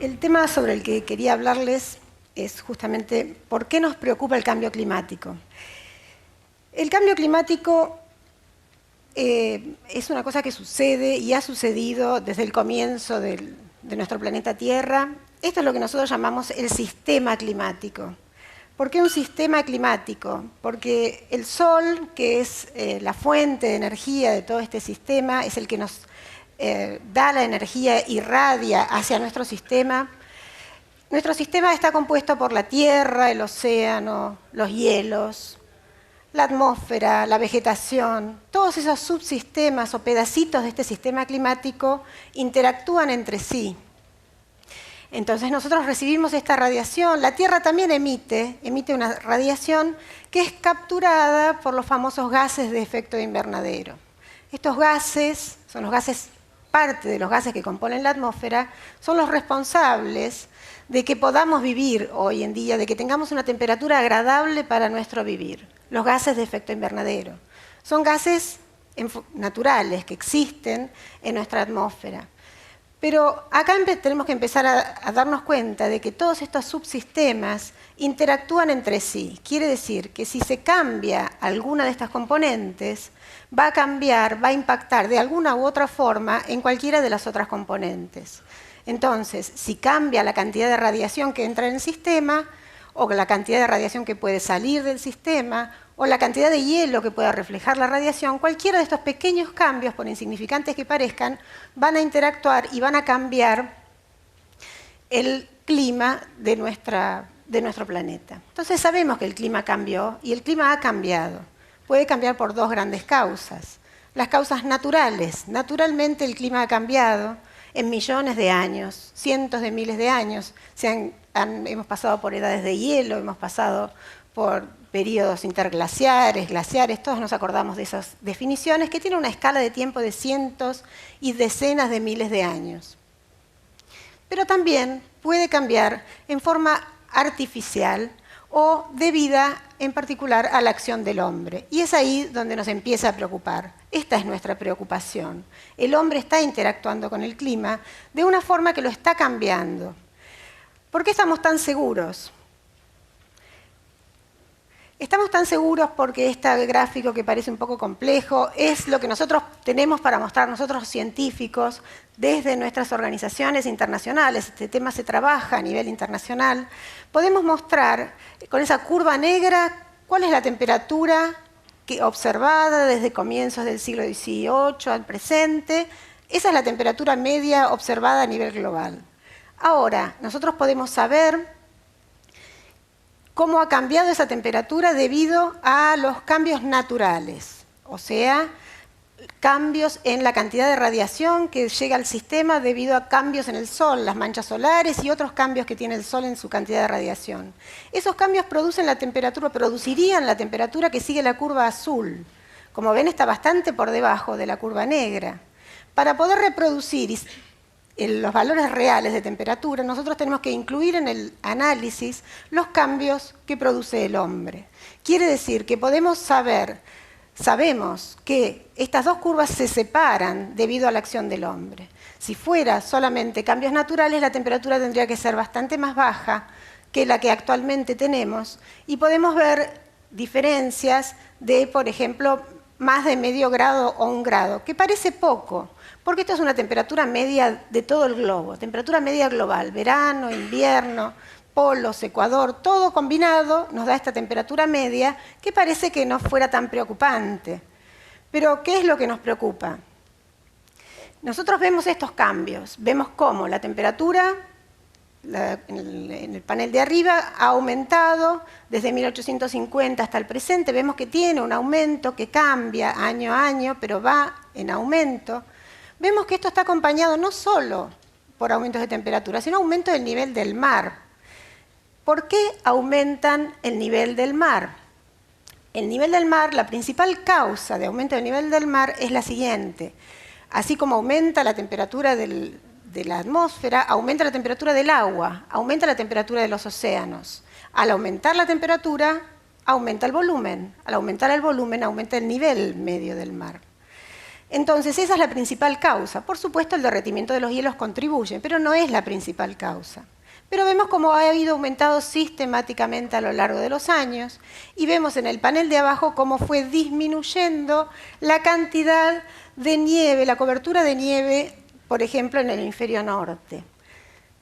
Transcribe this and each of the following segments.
El tema sobre el que quería hablarles es justamente por qué nos preocupa el cambio climático. El cambio climático es una cosa que sucede y ha sucedido desde el comienzo de nuestro planeta Tierra. Esto es lo que nosotros llamamos el sistema climático. ¿Por qué un sistema climático? Porque el Sol, que es la fuente de energía de todo este sistema, es el que nos da la energía, irradia hacia nuestro sistema. Nuestro sistema está compuesto por la Tierra, el océano, los hielos, la atmósfera, la vegetación. Todos esos subsistemas o pedacitos de este sistema climático interactúan entre sí. Entonces nosotros recibimos esta radiación. La Tierra también emite una radiación que es capturada por los famosos gases de efecto invernadero. Estos gases son los gases, parte de los gases que componen la atmósfera, son los responsables de que podamos vivir hoy en día, de que tengamos una temperatura agradable para nuestro vivir. Los gases de efecto invernadero. Son gases naturales que existen en nuestra atmósfera. Pero acá tenemos que empezar a darnos cuenta de que todos estos subsistemas interactúan entre sí. Quiere decir que si se cambia alguna de estas componentes, va a cambiar, va a impactar de alguna u otra forma en cualquiera de las otras componentes. Entonces, si cambia la cantidad de radiación que entra en el sistema, o la cantidad de radiación que puede salir del sistema, o la cantidad de hielo que pueda reflejar la radiación, cualquiera de estos pequeños cambios, por insignificantes que parezcan, van a interactuar y van a cambiar el clima de nuestro planeta. Entonces sabemos que el clima cambió y el clima ha cambiado. Puede cambiar por dos grandes causas. Las causas naturales. Naturalmente el clima ha cambiado en millones de años, cientos de miles de años. Hemos pasado por edades de hielo, hemos pasado por periodos interglaciares, glaciares, todos nos acordamos de esas definiciones que tienen una escala de tiempo de cientos y decenas de miles de años. Pero también puede cambiar en forma artificial o debida en particular a la acción del hombre. Y es ahí donde nos empieza a preocupar. Esta es nuestra preocupación. El hombre está interactuando con el clima de una forma que lo está cambiando. ¿Por qué estamos tan seguros? Estamos tan seguros porque este gráfico, que parece un poco complejo, es lo que nosotros tenemos para mostrar, nosotros científicos, desde nuestras organizaciones internacionales. Este tema se trabaja a nivel internacional. Podemos mostrar con esa curva negra cuál es la temperatura observada desde comienzos del siglo XVIII al presente. Esa es la temperatura media observada a nivel global. Ahora, nosotros podemos saber cómo ha cambiado esa temperatura debido a los cambios naturales, o sea, cambios en la cantidad de radiación que llega al sistema debido a cambios en el Sol, las manchas solares y otros cambios que tiene el Sol en su cantidad de radiación. Esos cambios producirían la temperatura que sigue la curva azul. Como ven, está bastante por debajo de la curva negra. Para poder reproducir los valores reales de temperatura, nosotros tenemos que incluir en el análisis los cambios que produce el hombre. Quiere decir que sabemos que estas dos curvas se separan debido a la acción del hombre. Si fuera solamente cambios naturales, la temperatura tendría que ser bastante más baja que la que actualmente tenemos y podemos ver diferencias de, por ejemplo, más de medio grado o 1 grado, que parece poco, porque esto es una temperatura media de todo el globo, temperatura media global, verano, invierno, polos, ecuador, todo combinado nos da esta temperatura media que parece que no fuera tan preocupante. Pero, ¿qué es lo que nos preocupa? Nosotros vemos estos cambios, vemos cómo la temperatura en el panel de arriba ha aumentado desde 1850 hasta el presente, vemos que tiene un aumento que cambia año a año, pero va en aumento. Vemos que esto está acompañado no solo por aumentos de temperatura, sino aumento del nivel del mar. ¿Por qué aumentan el nivel del mar? El nivel del mar, la principal causa de aumento del nivel del mar es la siguiente. Así como aumenta la temperatura de la atmósfera, aumenta la temperatura del agua, aumenta la temperatura de los océanos. Al aumentar la temperatura, aumenta el volumen. Al aumentar el volumen, aumenta el nivel medio del mar. Entonces, esa es la principal causa. Por supuesto, el derretimiento de los hielos contribuye, pero no es la principal causa. Pero vemos cómo ha ido aumentando sistemáticamente a lo largo de los años y vemos en el panel de abajo cómo fue disminuyendo la cantidad de nieve, la cobertura de nieve, por ejemplo, en el hemisferio norte.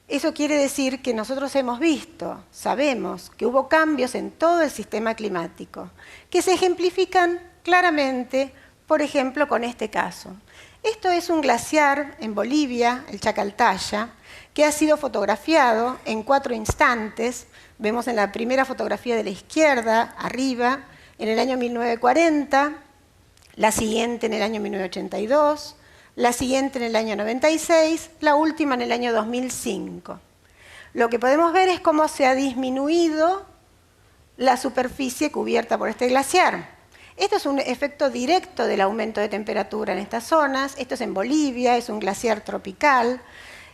Eso quiere decir que nosotros hemos visto, sabemos que hubo cambios en todo el sistema climático, que se ejemplifican claramente, por ejemplo, con este caso. Esto es un glaciar en Bolivia, el Chacaltaya, que ha sido fotografiado en 4 instantes. Vemos en la primera fotografía de la izquierda, arriba, en el año 1940, la siguiente en el año 1982, la siguiente en el año 96, la última en el año 2005. Lo que podemos ver es cómo se ha disminuido la superficie cubierta por este glaciar. Esto es un efecto directo del aumento de temperatura en estas zonas. Esto es en Bolivia, es un glaciar tropical.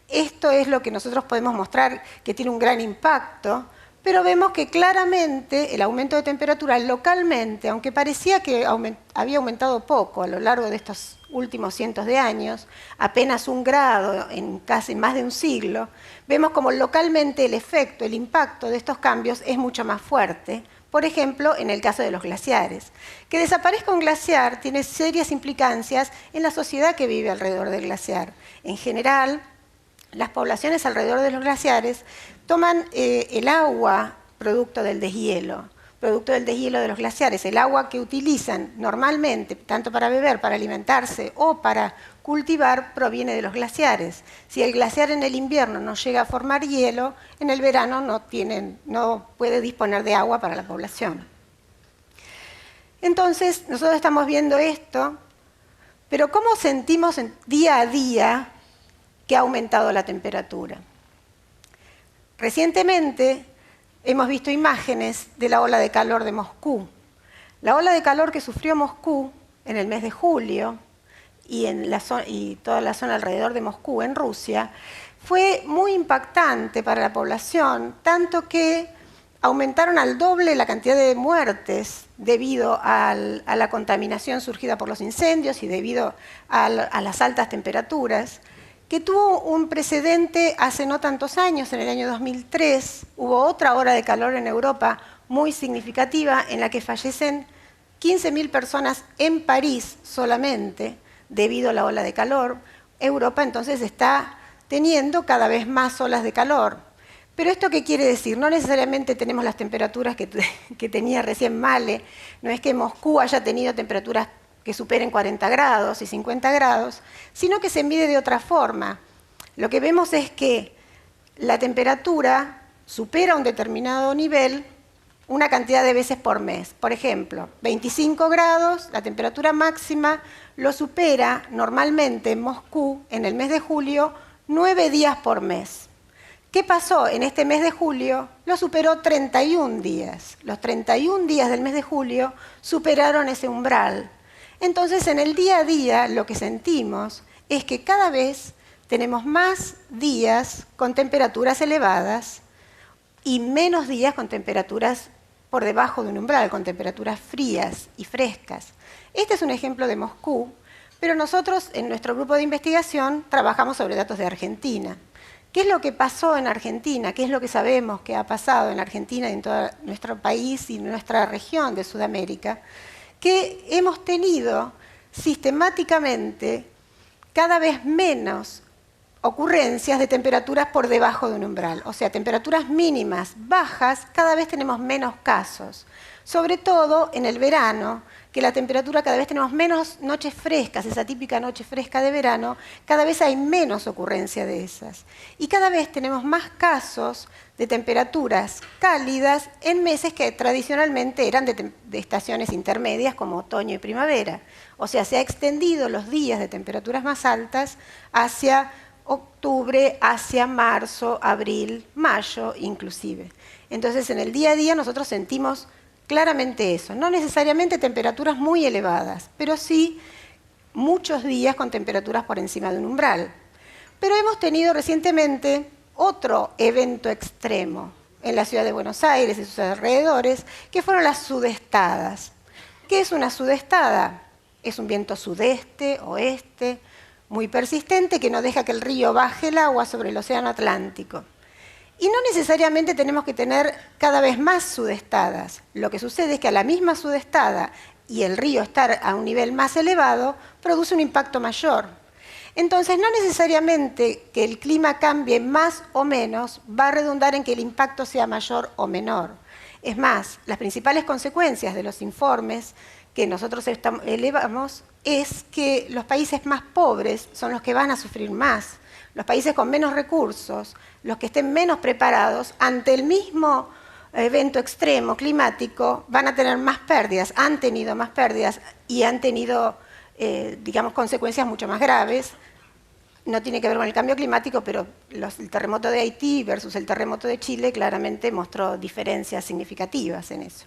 Esto es lo que nosotros podemos mostrar que tiene un gran impacto, pero vemos que claramente el aumento de temperatura localmente, aunque parecía que había aumentado poco a lo largo de estos últimos cientos de años, apenas 1 grado en casi más de un siglo, vemos como localmente el efecto, el impacto de estos cambios es mucho más fuerte. Por ejemplo, en el caso de los glaciares. Que desaparezca un glaciar tiene serias implicancias en la sociedad que vive alrededor del glaciar. En general, las poblaciones alrededor de los glaciares toman el agua producto del deshielo de los glaciares, el agua que utilizan normalmente, tanto para beber, para alimentarse o para cultivar, proviene de los glaciares. Si el glaciar en el invierno no llega a formar hielo, en el verano no puede disponer de agua para la población. Entonces, nosotros estamos viendo esto, pero ¿cómo sentimos día a día que ha aumentado la temperatura? Recientemente hemos visto imágenes de la ola de calor de Moscú. La ola de calor que sufrió Moscú en el mes de julio y toda la zona alrededor de Moscú, en Rusia, fue muy impactante para la población, tanto que aumentaron al doble la cantidad de muertes debido a la contaminación surgida por los incendios y debido a las altas temperaturas, que tuvo un precedente hace no tantos años, en el año 2003, hubo otra ola de calor en Europa muy significativa en la que fallecen 15.000 personas en París solamente debido a la ola de calor. Europa entonces está teniendo cada vez más olas de calor. Pero ¿esto qué quiere decir? No necesariamente tenemos las temperaturas que tenía recién Male, no es que Moscú haya tenido temperaturas que superen 40 grados y 50 grados, sino que se mide de otra forma. Lo que vemos es que la temperatura supera un determinado nivel una cantidad de veces por mes. Por ejemplo, 25 grados, la temperatura máxima lo supera normalmente en Moscú, en el mes de julio, 9 días por mes. ¿Qué pasó? En este mes de julio lo superó 31 días. Los 31 días del mes de julio superaron ese umbral. Entonces, en el día a día, lo que sentimos es que cada vez tenemos más días con temperaturas elevadas y menos días con temperaturas por debajo de un umbral, con temperaturas frías y frescas. Este es un ejemplo de Moscú, pero nosotros en nuestro grupo de investigación trabajamos sobre datos de Argentina. ¿Qué es lo que pasó en Argentina? ¿Qué es lo que sabemos que ha pasado en Argentina y en todo nuestro país y nuestra región de Sudamérica? Que hemos tenido sistemáticamente cada vez menos ocurrencias de temperaturas por debajo de un umbral. O sea, temperaturas mínimas bajas, cada vez tenemos menos casos. Sobre todo en el verano, que la temperatura cada vez tenemos menos noches frescas, esa típica noche fresca de verano, cada vez hay menos ocurrencia de esas. Y cada vez tenemos más casos de temperaturas cálidas en meses que tradicionalmente eran de estaciones intermedias como otoño y primavera. O sea, se ha extendido los días de temperaturas más altas hacia octubre, hacia marzo, abril, mayo inclusive. Entonces, en el día a día nosotros sentimos claramente eso. No necesariamente temperaturas muy elevadas, pero sí muchos días con temperaturas por encima de un umbral. Pero hemos tenido recientemente otro evento extremo en la ciudad de Buenos Aires y sus alrededores, que fueron las sudestadas. ¿Qué es una sudestada? es un viento sudeste, oeste, muy persistente, que no deja que el río baje el agua sobre el océano Atlántico. Y no necesariamente tenemos que tener cada vez más sudestadas. Lo que sucede es que a la misma sudestada y el río estar a un nivel más elevado, produce un impacto mayor. Entonces, no necesariamente que el clima cambie más o menos va a redundar en que el impacto sea mayor o menor. Es más, las principales consecuencias de los informes que nosotros elevamos es que los países más pobres son los que van a sufrir más. Los países con menos recursos, los que estén menos preparados ante el mismo evento extremo climático, van a tener más pérdidas, han tenido más pérdidas y han tenido, digamos, consecuencias mucho más graves. No tiene que ver con el cambio climático, pero el terremoto de Haití versus el terremoto de Chile claramente mostró diferencias significativas en eso.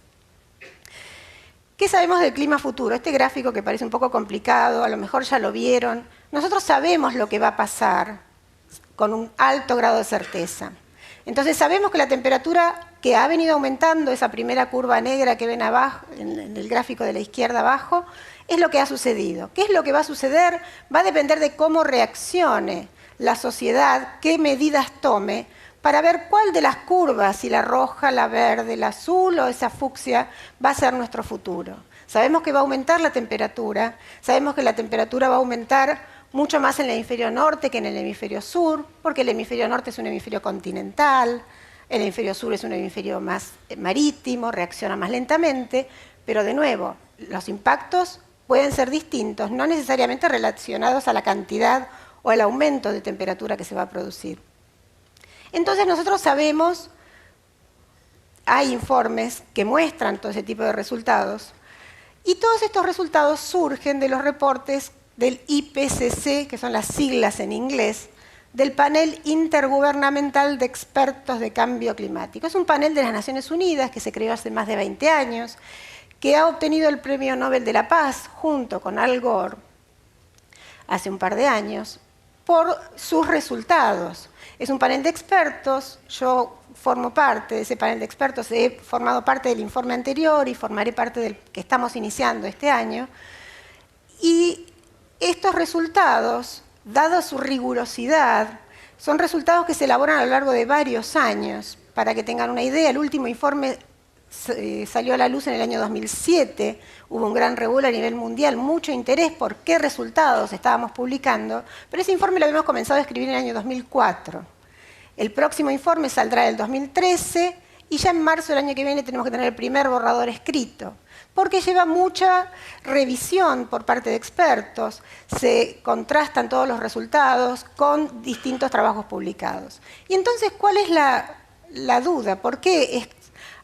¿Qué sabemos del clima futuro? Este gráfico que parece un poco complicado, a lo mejor ya lo vieron. Nosotros sabemos lo que va a pasar con un alto grado de certeza. Entonces sabemos que la temperatura que ha venido aumentando, esa primera curva negra que ven abajo, en el gráfico de la izquierda abajo, es lo que ha sucedido. ¿Qué es lo que va a suceder? Va a depender de cómo reaccione la sociedad, qué medidas tome, para ver cuál de las curvas, si la roja, la verde, la azul o esa fucsia, va a ser nuestro futuro. Sabemos que va a aumentar la temperatura, sabemos que la temperatura va a aumentar mucho más en el hemisferio norte que en el hemisferio sur, porque el hemisferio norte es un hemisferio continental, el hemisferio sur es un hemisferio más marítimo, reacciona más lentamente, pero de nuevo, los impactos pueden ser distintos, no necesariamente relacionados a la cantidad o al aumento de temperatura que se va a producir. Entonces nosotros sabemos, hay informes que muestran todo ese tipo de resultados, y todos estos resultados surgen de los reportes del IPCC, que son las siglas en inglés, del Panel Intergubernamental de Expertos de Cambio Climático. Es un panel de las Naciones Unidas que se creó hace más de 20 años, que ha obtenido el Premio Nobel de la Paz junto con Al Gore hace un par de años por sus resultados. Es un panel de expertos, yo formo parte de ese panel de expertos, he formado parte del informe anterior y formaré parte del que estamos iniciando este año, y estos resultados, dada su rigurosidad, son resultados que se elaboran a lo largo de varios años. Para que tengan una idea, el último informe salió a la luz en el año 2007, hubo un gran revuelo a nivel mundial, mucho interés por qué resultados estábamos publicando, pero ese informe lo habíamos comenzado a escribir en el año 2004. El próximo informe saldrá en el 2013 y ya en marzo del año que viene tenemos que tener el primer borrador escrito, porque lleva mucha revisión por parte de expertos, se contrastan todos los resultados con distintos trabajos publicados. Y entonces, ¿cuál es la duda? ¿Por qué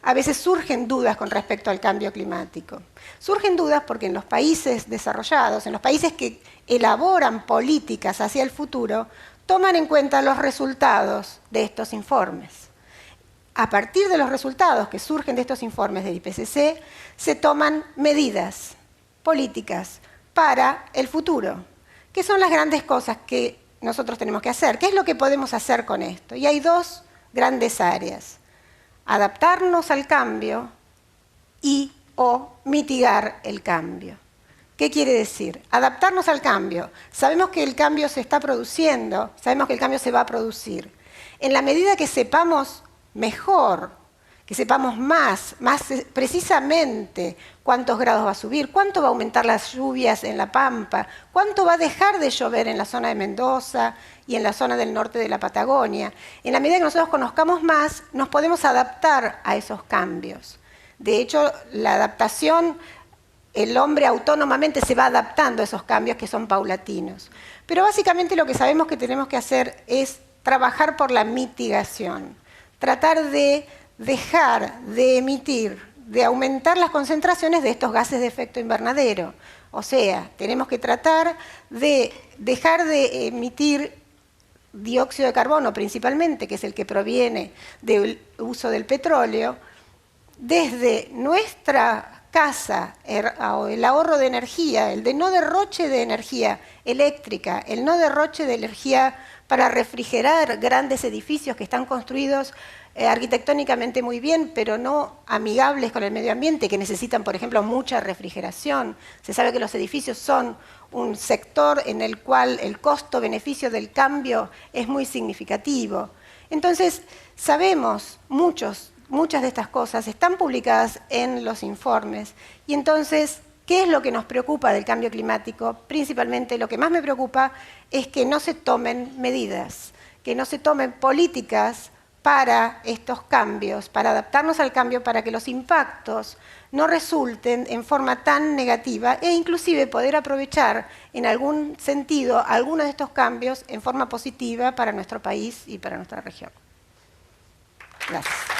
a veces surgen dudas con respecto al cambio climático? Surgen dudas porque en los países desarrollados, en los países que elaboran políticas hacia el futuro, toman en cuenta los resultados de estos informes. A partir de los resultados que surgen de estos informes del IPCC, se toman medidas políticas para el futuro, que son las grandes cosas que nosotros tenemos que hacer. ¿Qué es lo que podemos hacer con esto? Y hay dos grandes áreas: adaptarnos al cambio y o mitigar el cambio. ¿Qué quiere decir? Adaptarnos al cambio. Sabemos que el cambio se está produciendo, sabemos que el cambio se va a producir. En la medida que sepamos mejor, que sepamos más precisamente cuántos grados va a subir, cuánto va a aumentar las lluvias en La Pampa, cuánto va a dejar de llover en la zona de Mendoza y en la zona del norte de la Patagonia. En la medida que nosotros conozcamos más, nos podemos adaptar a esos cambios. De hecho, la adaptación, el hombre autónomamente se va adaptando a esos cambios que son paulatinos. Pero básicamente lo que sabemos que tenemos que hacer es trabajar por la mitigación. Tratar de dejar de emitir, de aumentar las concentraciones de estos gases de efecto invernadero. O sea, tenemos que tratar de dejar de emitir dióxido de carbono principalmente, que es el que proviene del uso del petróleo, desde nuestra casa, el ahorro de energía, el de no derroche de energía eléctrica, el no derroche de energía para refrigerar grandes edificios que están construidos arquitectónicamente muy bien, pero no amigables con el medio ambiente, que necesitan, por ejemplo, mucha refrigeración. Se sabe que los edificios son un sector en el cual el costo-beneficio del cambio es muy significativo. Entonces, sabemos muchas de estas cosas, están publicadas en los informes, y entonces, ¿qué es lo que nos preocupa del cambio climático? Principalmente lo que más me preocupa es que no se tomen medidas, que no se tomen políticas para estos cambios, para adaptarnos al cambio, para que los impactos no resulten en forma tan negativa e inclusive poder aprovechar en algún sentido algunos de estos cambios en forma positiva para nuestro país y para nuestra región. Gracias.